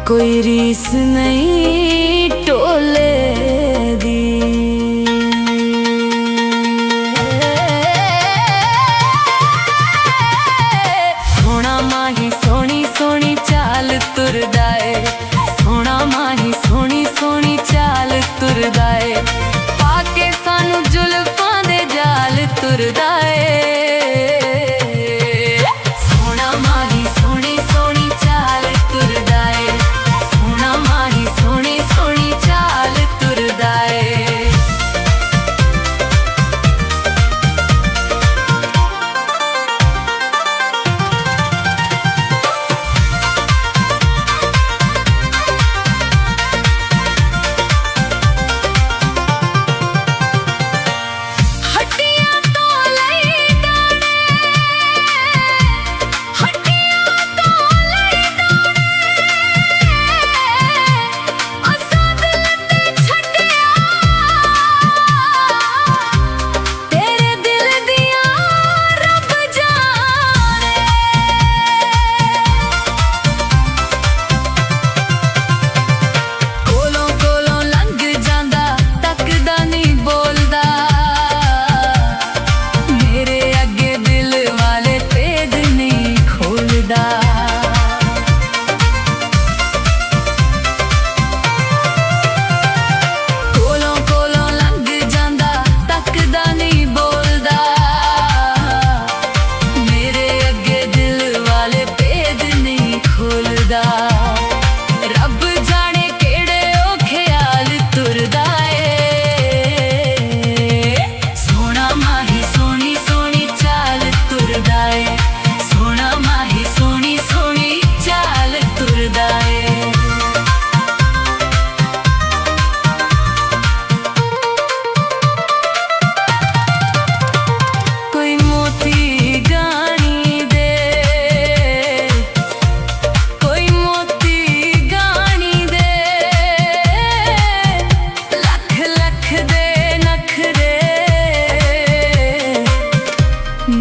कोई रीस नहीं टोले दी। सोना माही सोनी सोनी चाल तुरदा ए, सोना माही सोनी सोनी चाल तुरदा ए, पाके सानू जुल्फां दे जाल तुरदा ए।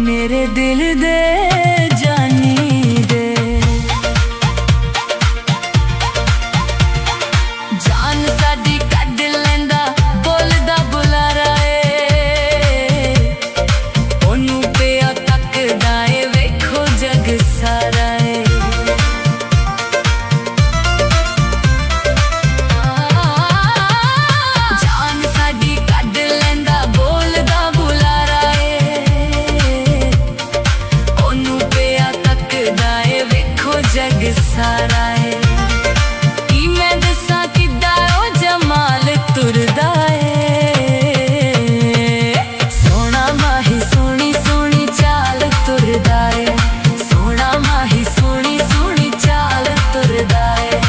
मेरे दिल दे जानी दे जान साडी कढ लैंदा बोलदा बुलारा ए, ओनू पिया तकदा ए वेखो जग सारा ए। जान साडी कढ लैंदा बोलदा बुलारा ए, ओनू पिया तकदा ए वेखो जग सारा ए। की मैं दसां किद्दां ओ जमाल तुरदा ए, सोना माही सोनी सोनी चाल तुरदा ए, सोना माही सोनी सोनी चाल तुरदा ए।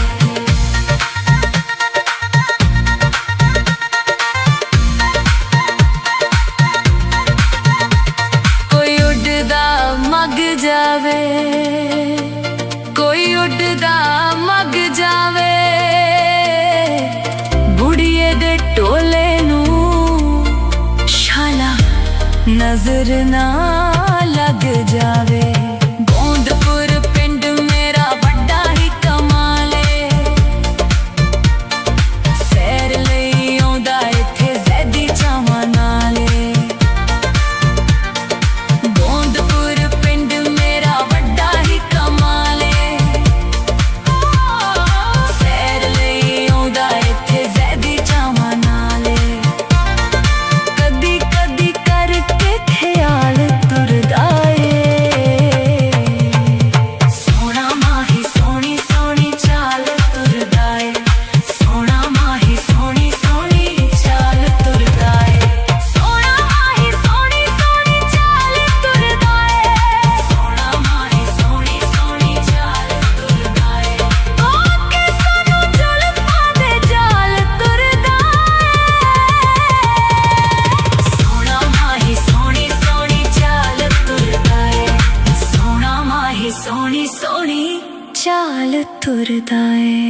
कोई उड़दा मग जावे, कोई उड़दा मग जावे, बुढ़िए दे टोले नू शाला नजर ना लग जावे। गोंदपुर पिंड मेरा बड़ा ही कमाले, सैर लई आउंदा इत्थे ज़ैदी चावां नाले। गोंदपुर पिंड मेरा बड़ा ही कमाले, सैर लई आउंदा इत्थे ज़ैदी चावां नाले। कदी कदी करके ख्याल तुरदा ए, सोना माही सोनी सोनी चाल तुरदा ए, सोना माही सोनी सोनी चाल तुरदा ए, सोना माही सोनी सोनी चाल तुरदा ए, सोना माही सोनी सोनी चाल तुरदा ए, आके सानू जुल्फां दे जाल तुरदा ए। सोना माही सोनी सोनी चाल तुरदा ए, सोना माही सोनी सोनी चाल तुरदा ए।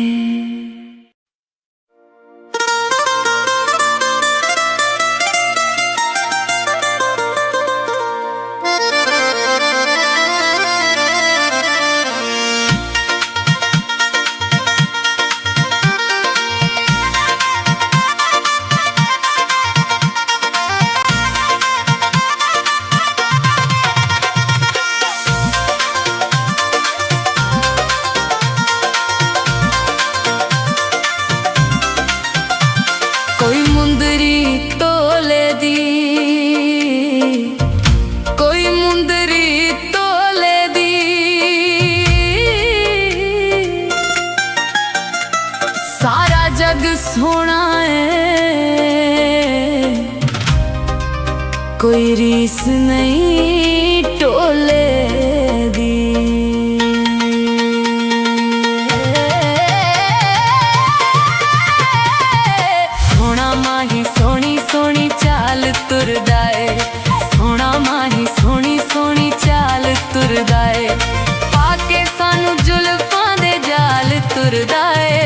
नहीं टोले दी। सोना माही सोनी सोनी चाल तुरदा ए, सोना माही सोनी सोनी चाल तुरदा ए, पाके सानू जुल्फां दे जाल तुरदा ए।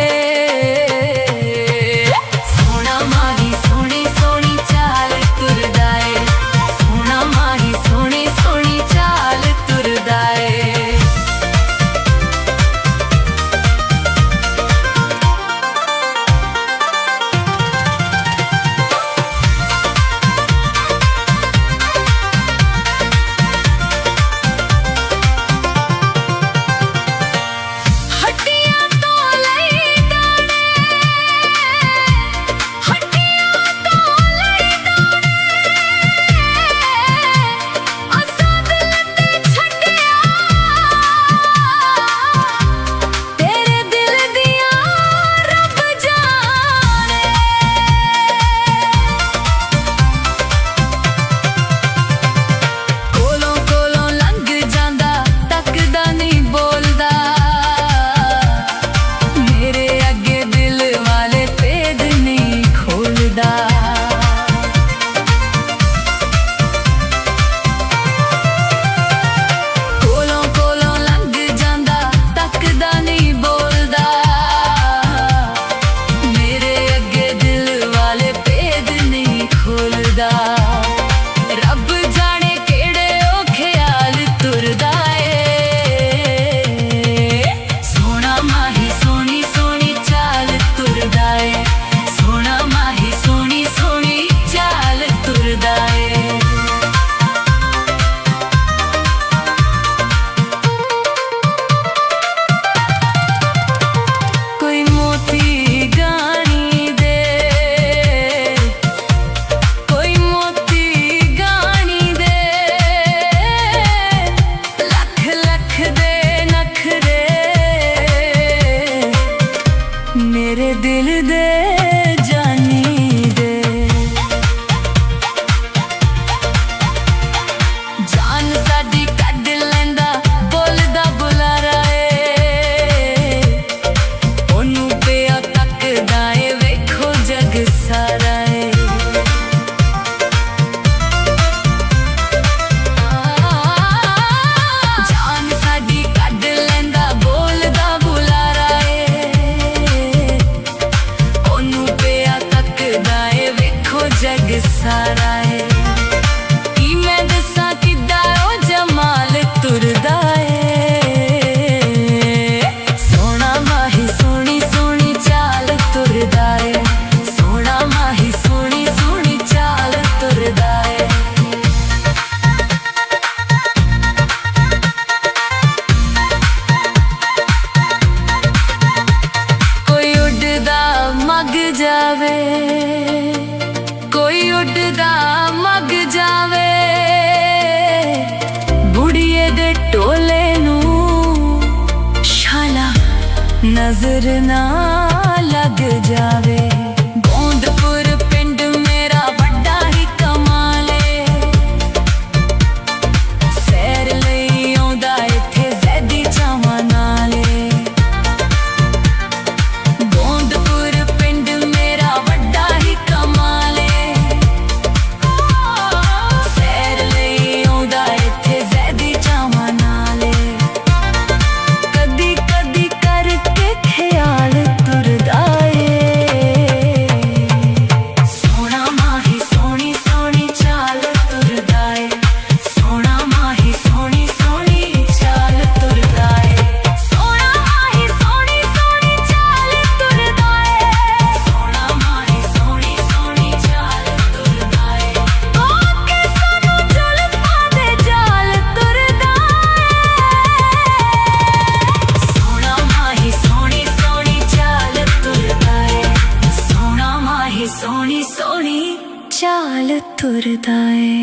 मेरे दिल दे जानी दे, जान साडी कढ लैंदा बोलदा बुलारा ए, ओनू पिया तकदा ए वेखो जग सारा ए। जान साडी कढ लैंदा बोलदा बुलारा ए, ओनू पिया तकदा ए वेखो जग सारा ए। की मैं दसां किद्दां ओ जमाल तुरदा ए, सोना माही सोनी सोनी चाल तुरदा ए, सोना माही सोनी सोनी चाल तुरदा ए। कोई उड़दा मग जावे, कोई उड़दा मग जावे, बुढ़िए दे टोले नू शाला नजर ना लग जावे। गोंदपुर पिंड मेरा बड़ा ही कमाले, सैर लई आउंदा इत्थे ज़ैदी चावां नाले। गोंदपुर पिंड मेरा बड़ा ही कमाले, सैर लई आउंदा इत्थे ज़ैदी चावां नाले। कदी कदी करके ख्याल तुरदा ए, सोना माही सोनी सोनी चाल तुरदा ए, सोना माही सोनी सोनी चाल तुरदा ए, सोना माही सोनी सोनी चाल तुरदा ए, सोना माही सोनी सोनी चाल तुरदा ए, पाके सानू जुल्फां दे जाल तुरदा ए। सोना माही सोनी सोनी चाल तुरदा ए, सोना माही सोनी सोनी चाल तुरदा ए।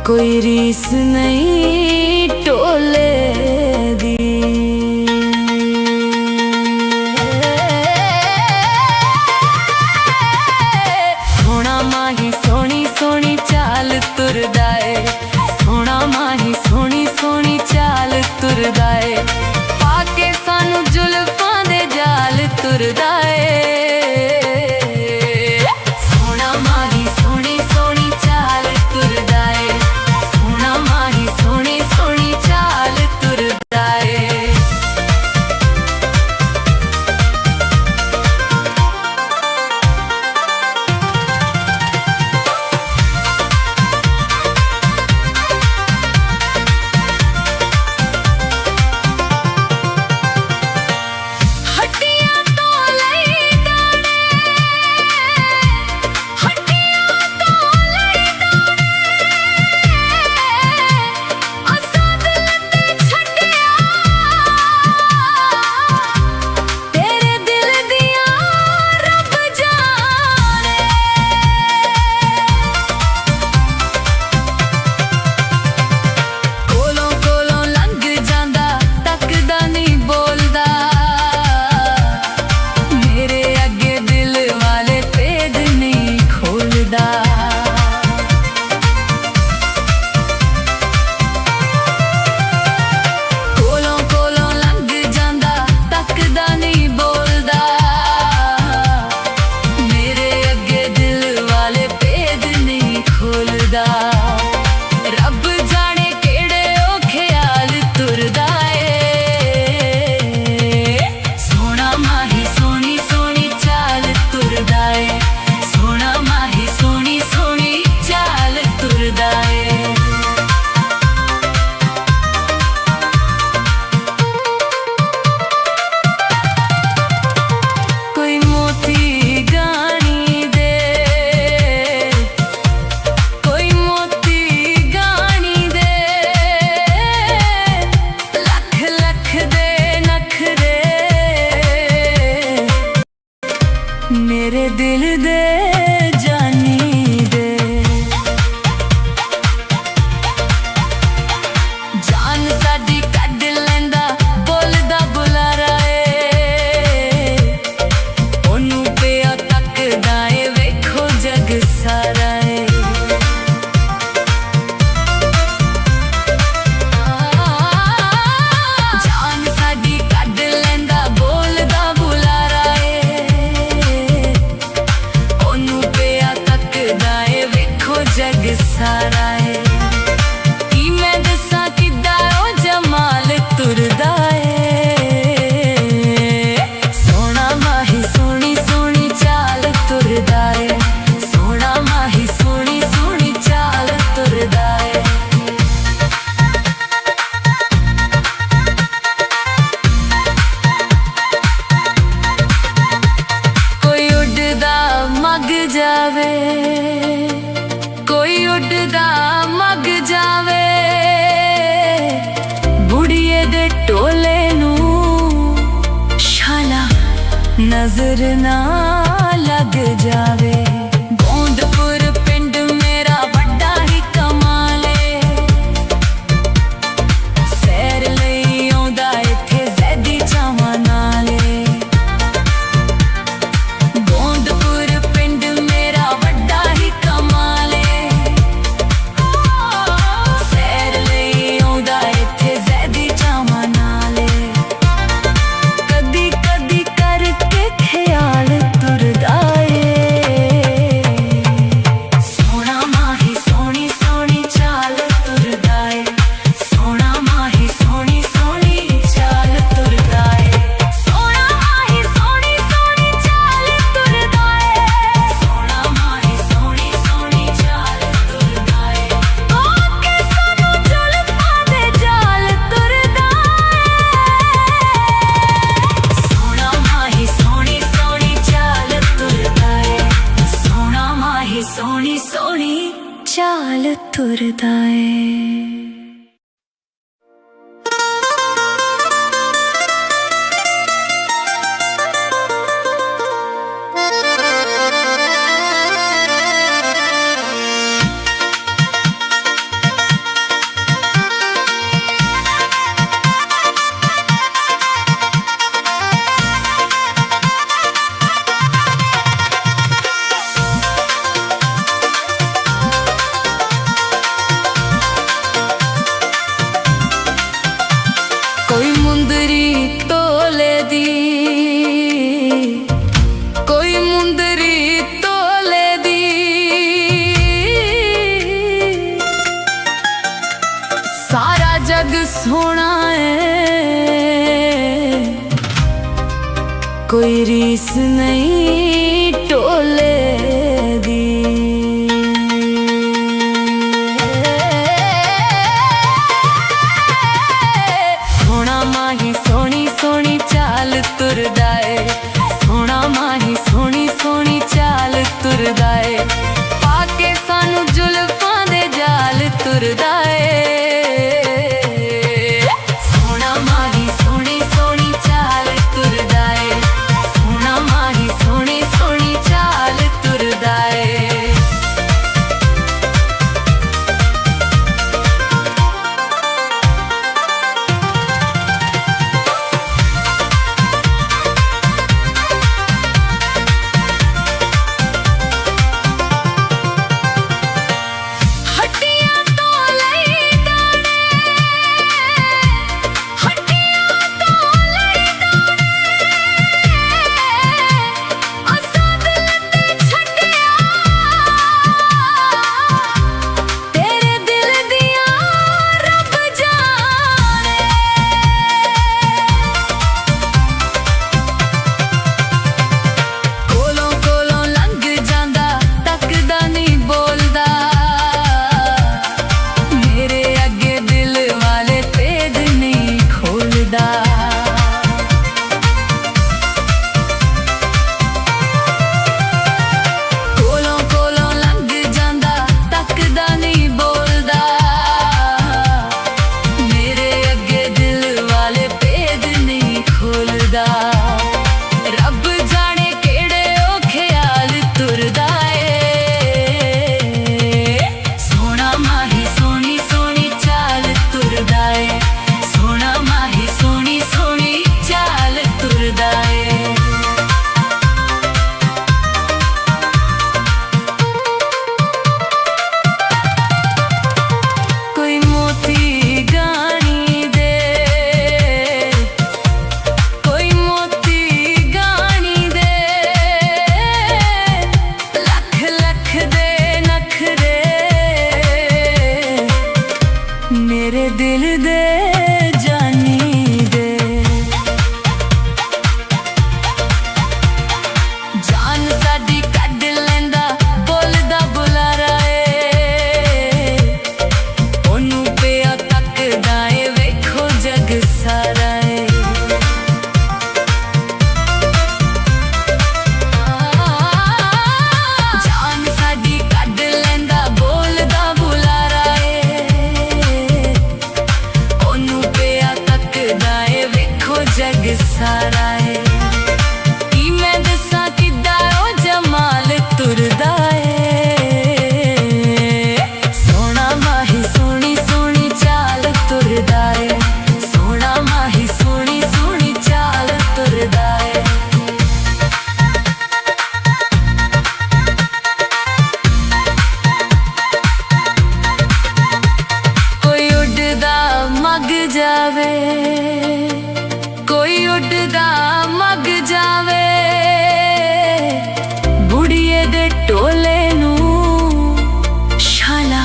कोई रीस नहीं टोले दी। सोना माही सोनी सोनी चाल तुरदा ए, सोना माही सोनी सोनी चाल तुरदा ए, पाके सानू जुल्फां दे जाल तुरदा ए। मेरे दिल दे जानी दे जान साडी कड लैंदा बोलदा बुलारा ए, ओनू पिया तकदा ए वेखो जग सारा ए। जान साडी कड लैंदा बोलदा बुलारा ए, ओनू पिया तकदा ए वेखो जग सारा ए। की मैं दसां किद्दां ओ जमाल तुरदा ए, सोना माही सोनी सोनी चाल तुरदा ए, सोना माही सोनी सोनी चाल तुरदा ए। कोई उड़दा मग जावे, कोई उड़दा मग जावे, बुढ़िए दे टोले नू शाला नजर ना लग जावे। गोंदपुर पिंड मेरा बड़ा ही कमाले, सैर लई आउंदा इत्थे ज़ैदी चावां नाले। गोंदपुर पिंड मेरा बड़ा ही कमाले, सैर लई आउंदा इत्थे ज़ैदी चावां नाले। कदी कदी करके ख्याल तुरदा ए, सोना माही सोनी सोनी चाल तुरदा ए, सोना माही सोनी सोनी चाल तुरदा ए, सोना माही सोनी सोनी चाल तुरदा ए, सोना माही सोनी सोनी चाल तुरदा ए, आके सानू जुल्फां दे जाल तुरदा ए। सोना माही सोनी सोनी चाल तुरदा ए, सोना माही सोनी सोनी चाल तुरदा ए। जग सोना है, कोई रीस नहीं टोले दी। सोना माही सोनी सोनी चाल तुरदा है, सोना माही सोनी सोनी चाल तुरदा है, पाके सानू जुल्फां दे जाल तुरदा है। मेरे दिल दे जानी दे, जान साडी कढ लैंदा बोलदा बुलारा ए, ओनू पिया तकदा ए वेखो जग सारा ए। जान साडी कढ लैंदा बोलदा बुलारा ए, जग सारा है। की मैं दसा किदा ओ जमाल तुरदा है, सोना माही सोनी सोनी चाल तुरदा है, सोना माही सोनी सोनी चाल तुरदा है। कोई उड़दा मग जावे, कोई उड़दा मग जावे, बुढ़िए दे टोले नू शाला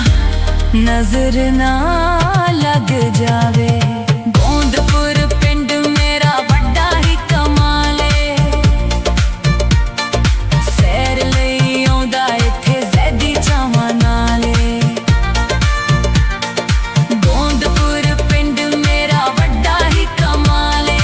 नजर ना लग जावे। गोंदपुर पिंड मेरा बड़ा ही कमाले, सैर लई आउंदा इत्थे ज़ैदी चावां नाले। गोंदपुर पिंड मेरा बड़ा ही कमाले,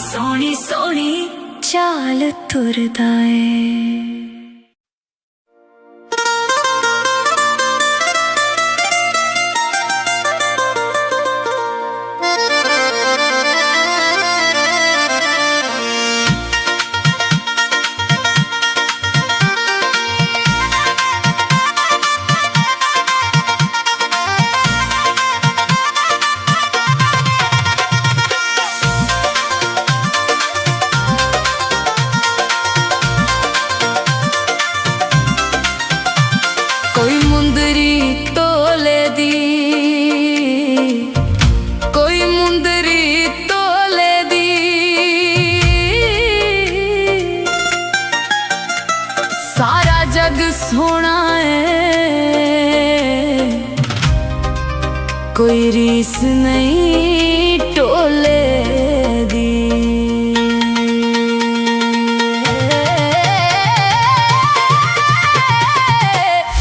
सोनी सोनी चाल तुरदा है। कोई रीस नहीं टोले दी।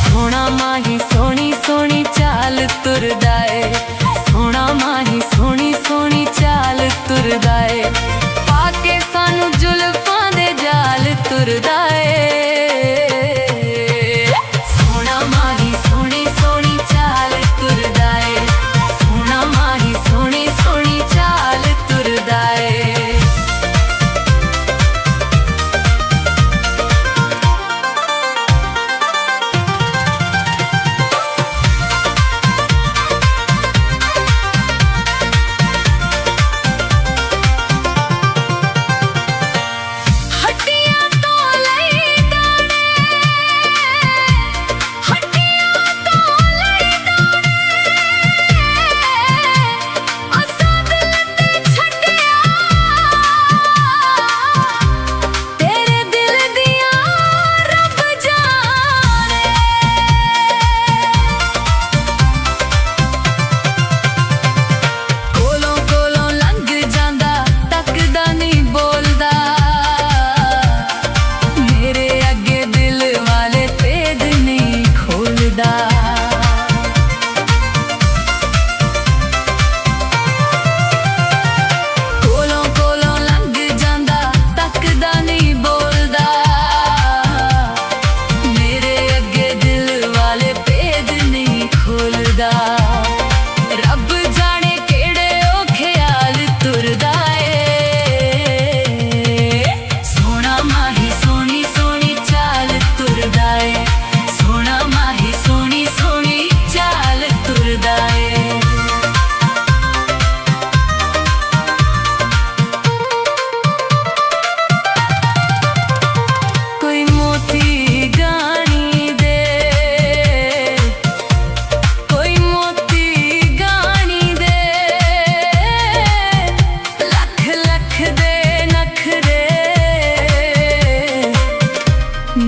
सोना माही सोनी सोनी चाल तुरदा है, सोना माही सोनी सोनी चाल तुरदा है, पाके सानू जुल्फां दे जाल तुरदा है।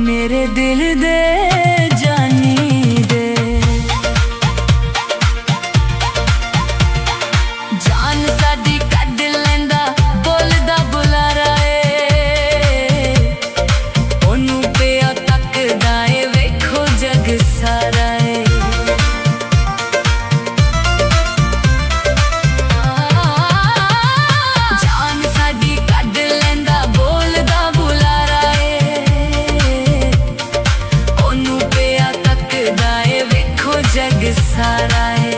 मेरे दिल दे जानी दे जान साडी कड लैंदा बोलदा बुलारा ए ओनू पिया तकदा ए वेखो जग सारा ए जान साडी कड लैंदा बोलदा बुलारा जग सारा है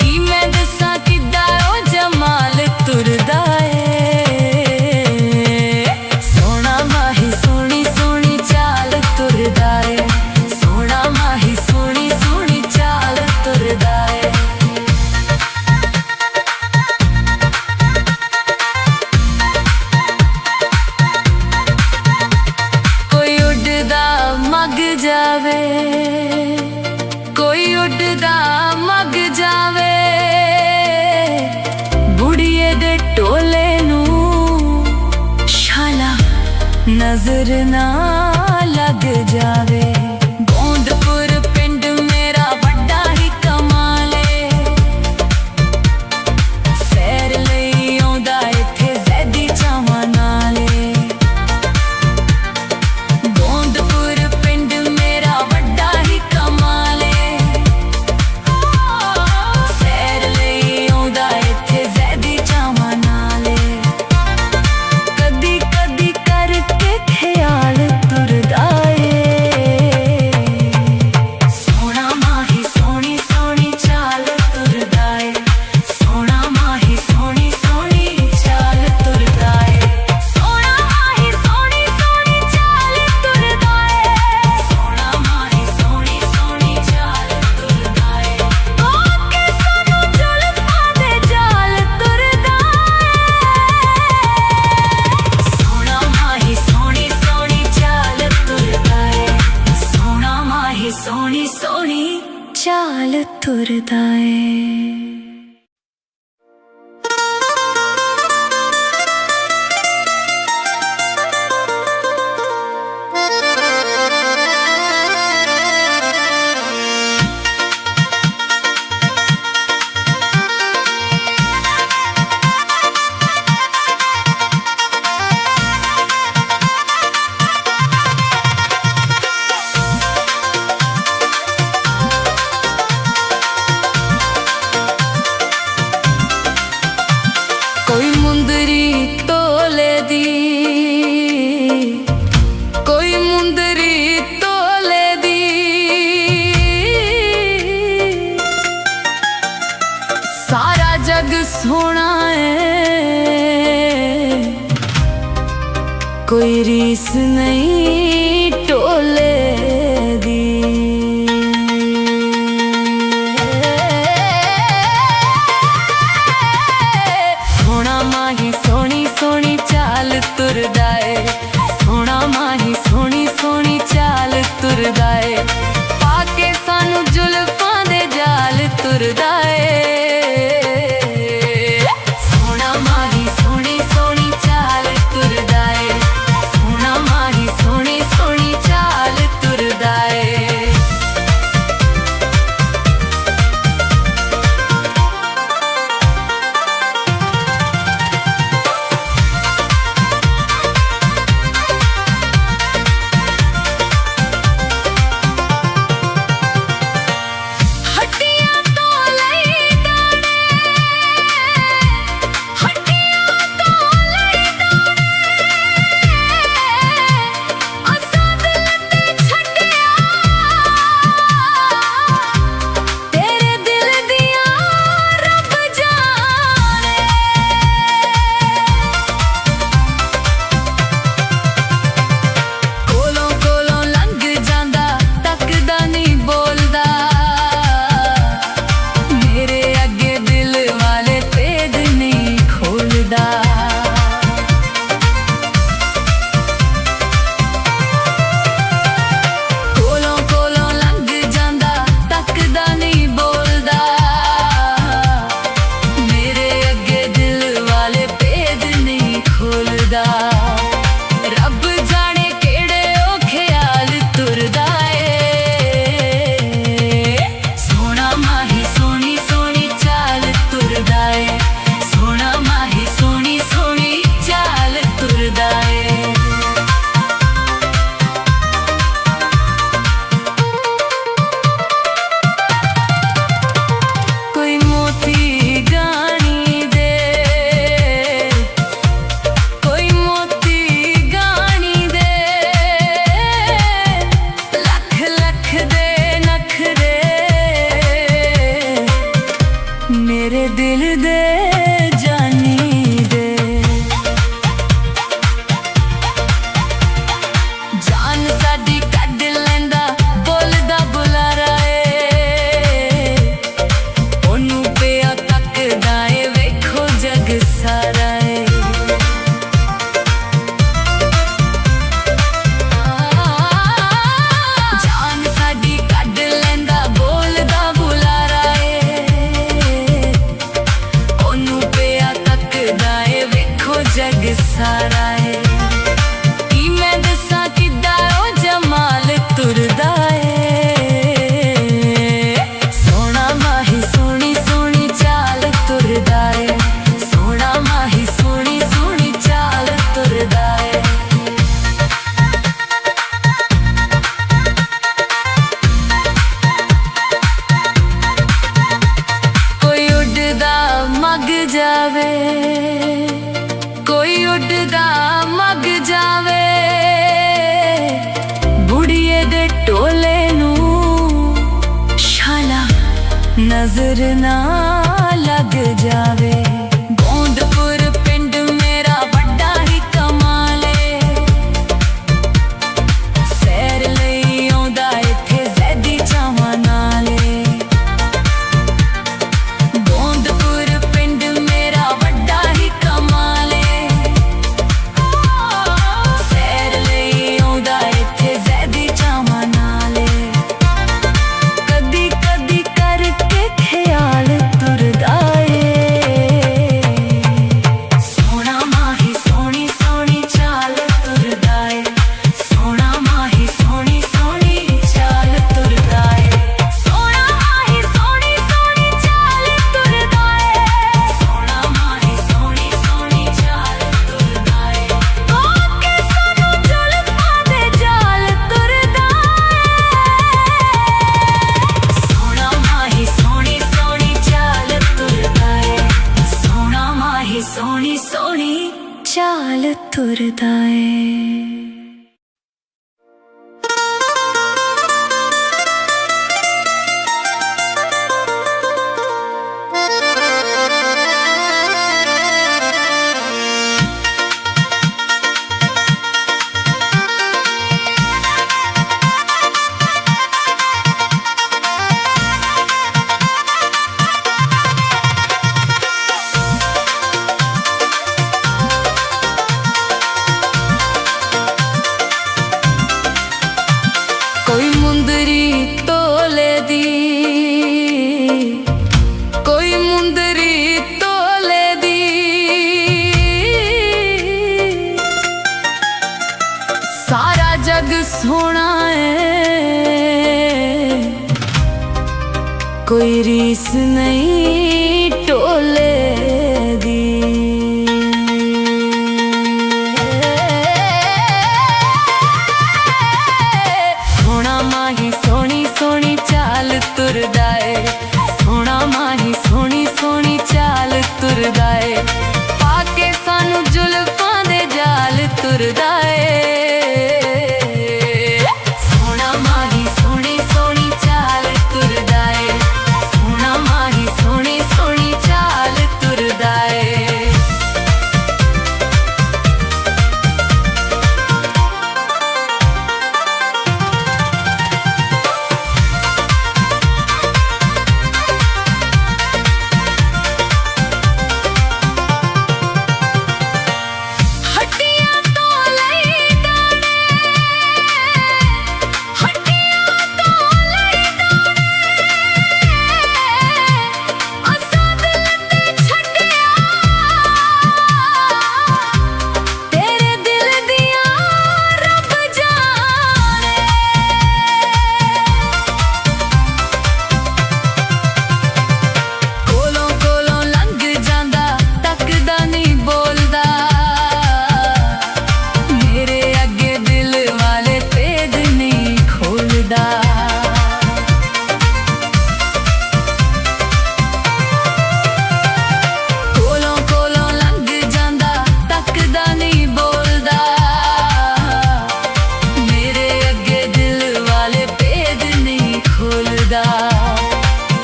कि मैं दसा किदा ओ जमाल तुरदा है सोना माही सोनी सोनी चाल तुरदा है सोना माही सोनी सोनी चाल तुरदा है कोई उड़दा मग जावे कोई उड़दा मग जावे बुढ़िए दे टोले नू शाला नजर ना लग जावे गोंदपुर पिंड मेरा बड़ा ही कमाले सैर लई आउंदा इत्थे ज़ैदी चावां नाले गोंदपुर पिंड मेरा बड़ा ही कमाले कदी कदी करके ख्याल तुरदा है जग सोना है, कोई रीस नहीं टोले दी। सोना माही सोनी सोनी चाल तुरदा है, सोना माही सोनी सोनी चाल तुरदा है, पाके सानू जुल्फां दे जाल तुरदा है। मेरे दिल दे जानी दे, जान साडी कढ लैंदा बोलदा बुलारा ए, ओनू पिया तकदा ए वेखो जग सारा ए। जान साडी कढ लैंदा बोलदा बुलारा ए, जग सारा है। की मैं दसा किदा ओ जमाल तुरदा है, सोना माही सोनी सोनी चाल तुरदा है, सोना माही सोनी सोनी चाल तुरदा है। कोई उड़दा मग जावे, कोई उड़दा मग जावे, बुढ़िए दे टोले नू शाला नजर ना लग जावे। गोंदपुर पिंड मेरा बड़ा ही कमाले, सैर लई आउंदा इत्थे ज़ैदी चावां नाले। गोंदपुर पिंड मेरा बड़ा ही कमाले, सोनी सोनी चाल तुरदा है। कोई मुंदरी तोले दी सारा जग सोना है, कोई रीस नहीं टोले दी। सोना माही सोनी सोनी चाल तुरदा है, सोना माही सोनी सोनी चाल तुरदा है, पाके सानू जुल्फां दे जाल तुरदा है। सोना माही सोनी सोनी चाल तुरदा है, सोना माही सोनी सोनी चाल तुरदा है।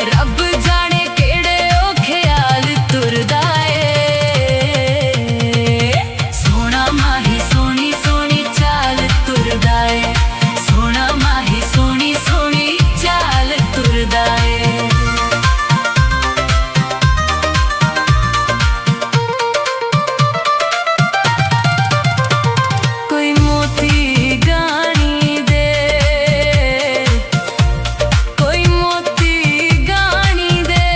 रब जाने केड़े ओ ख्याल तुरदा है। सोना माही सोनी सोनी चाल तुरदा है, सोना माही सोनी सोनी चाल तुरदा है। कोई मोती गानी दे, कोई मोती गानी दे,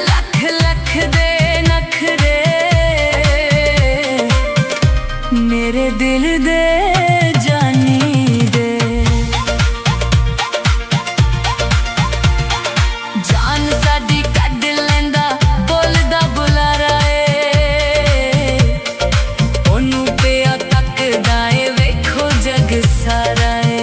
लख लख दे नखरे मेरे दिल दे जानी दे। जान साडी कढ लैंदा बोलदा बुलारा है, ओनू पिया तकदा है वेखो जग सारा है।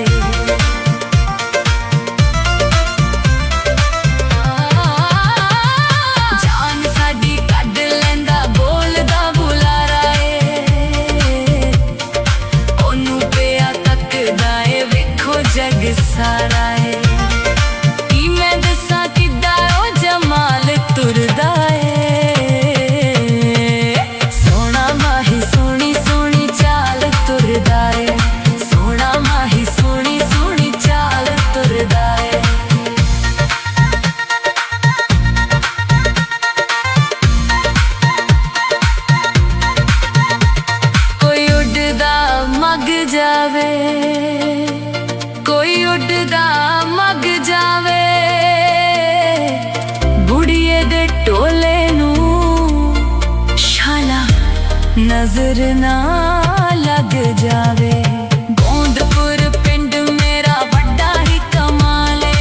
जान साडी कढ लैंदा बोलदा बुलारा है, ओनू पिया तकदा है वेखो जग सारा है। की मैं दसां किद्दां ओ जमाल तुरदा है। सोना माही सोनी सोनी चाल तुरदा है, सोना माही सोनी सोनी चाल तुरदा है। कोई उड़दा मग जावे, कोई उड़दा मग जावे, बुढ़िए दे टोले नू शाला नजर ना लग जावे। गोंदपुर पिंड मेरा बड़ा ही कमाले,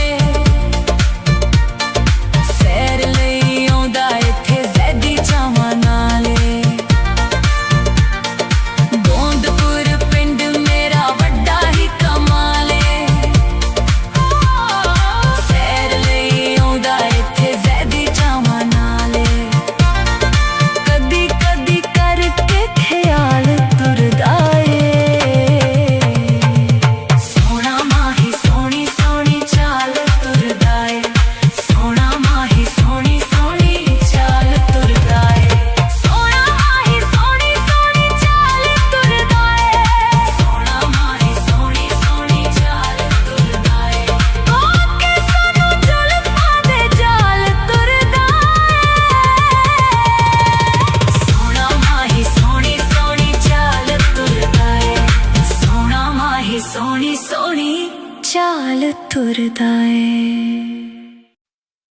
सैर लई आउंदा इत्थे ज़ैदी चावां नाले। गोंदपुर पिंड मेरा बड़ा ही कमाले, सैर लई आउंदा इत्थे ज़ैदी चावां नाले। कदी कदी करके ख्याल तुरदा है। सोना माही सोनी सोनी चाल तुरदा है, सोना माही सोनी सोनी चाल तुरदा है। सोना माही सोनी सोनी चाल तुरदा है, सोना माही सोनी सोनी चाल तुरदा है, पाके सानू जुल्फां दे जाल तुरदा है। सोना माही सोनी सोनी चाल तुरदा है, सोना माही सोनी सोनी चाल तुरदा है।